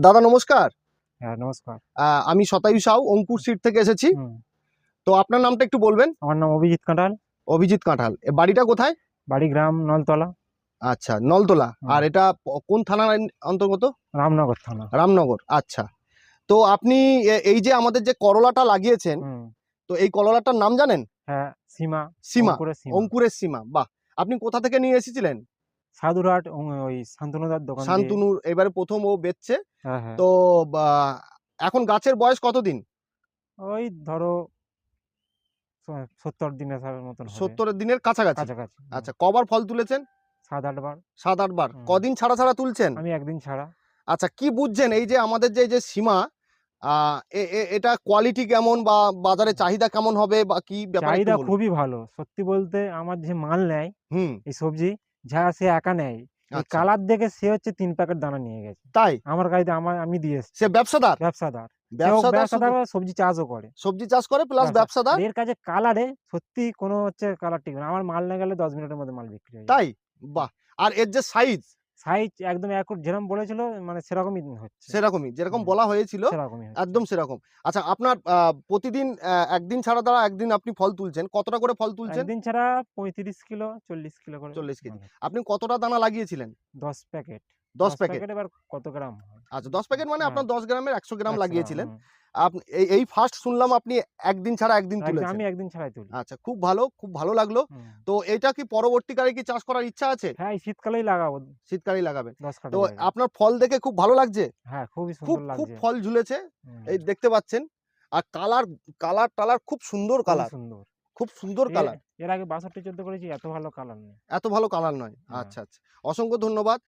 দাদা নমস্কার। হ্যাঁ, নমস্কার। আমি শতায়ু সাউ অঙ্কুর সিড থেকে এসেছি। হুম। তো আপনার নামটা একটু বলবেন। আমার নাম অভিজিৎ কাঁঠাল। অভিজিৎ কাঁঠাল। বাড়িটা কোথায়? বাড়ি গ্রাম নলতলা। আচ্ছা, নলতলা। হুম। আর এটা কোন থানার অন্তর্গত? রামনগর থানা। রামনগর। আচ্ছা, তো আপনি এই যে আমাদের যে করলাটা লাগিয়েছেন, হুম। তো এই করলাটার নাম জানেন? হ্যাঁ, সীমা। সীমা। অঙ্কুরের সীমা। অঙ্কুরের সীমা। বাহ! আপনি কোথা থেকে নিয়ে এসেছিলেন? সাধুরহাট ওই শান্তনুদার দোকান দিয়ে। শান্তনুর। এবারে প্রথম ও বেচছে। হ্যাঁ, হ্যাঁ। তো বা, এখন গাছের বয়স কতদিন? ওই ধরো 70 দিনের মতন হবে। 70 দিনের কাছাকাছি। কাছাকাছি। আচ্ছা, কবার ফল তুলেছেন? 7-8 বার। 7-8 বার। হুম। কদিন ছাড়া ছাড়া তুলছেন? আমি একদিন ছাড়া। আচ্ছা, কি বুঝছেন এই যে আমাদের যে এই যে সীমা, এটা কোয়ালিটি কেমন বা বাজারে চাহিদা কেমন হবে বা কি ব্যাপার একটু চাহিদা বলুন? খুবই ভালো। সত্যি বলতে আমার যে মাল নেয় হুম। এই সবজি, যা সে একা নেয়। এই আচ্ছা, কালার দেখে সে হচ্ছে 3 প্যাকেট দানা নিয়ে গেছে। তাই? আমার গাড়িতে আমি দিয়ে এসেছি। সে ব্যবসাদার? ব্যবসাদার। সেও ব্যবসাদার শুধু ব্যবসাদার সবজি চাষও করে। সবজি চাষ করে প্লাস ব্যবসা। আর ব্যবসাদার? এর কাছে কালারে সত্যি কোনো হচ্ছে কালার টিকবে না। আমার মাল না গেলে 10 মিনিটের মধ্যে মাল বিক্রি হয়ে যায়। তাই? বাহ! আর এর যে সাইজ সাইজ একদম যেরকম বলেছিল মানে সেরকমই হচ্ছে। সেরকমই, যেরকম হুম, বলা হয়েছিল সেরকমই হচ্ছে। একদম সেরকম। আচ্ছা, আপনার প্রতিদিন একদিন ছাড়া একদিন আপনি ফল তুলছেন। কতটা করে ফল তুলছেন? একদিন ছাড়া 35 কিলো 40 কিলো করে 40 কেজি। মাল হয়। আপনি কতটা দানা লাগিয়েছিলেন? 10 প্যাকেট। 10 10 প্যাকেট। প্যাকেট এবার কত গ্রাম হয়? আচ্ছা, 10 প্যাকেট মানে হ্যাঁ, আপনার 10 গ্রামের 100 গ্রাম 100 গ্রাম। লাগিয়েছিলেন। হুম। এই ফার্স্ট শুনলাম আপনি একদিন ছাড়া একদিন তুলেছেন। আমি একদিন ছাড়াই তুলি। আচ্ছা, খুব ভালো, খুব ভালো লাগলো। হুম। তো এটা কি পরবর্তীকালে কি চাষ করার ইচ্ছা আছে? হ্যাঁ, এই শীতকালেই লাগাবো শীতকালেই লাগাবেন। 10 তো কাঠা জায়গায়। আপনার ফল দেখে খুব ভালো লাগছে? হ্যাঁ, খুবই খুব, সুন্দর খুব লাগছে। ফল ঝুলেছে। হুম। এই দেখতে পাচ্ছেন। আর কালার খুব সুন্দর খুবই কালার। সুন্দর। খুব সুন্দর এ কালার। এর আগে 62 14 করেছি, এত ভালো কালার নেই। এত ভালো কালার নয়। হ্যাঁ। আচ্ছা, আচ্ছা। অসংখ্য ধন্যবাদ।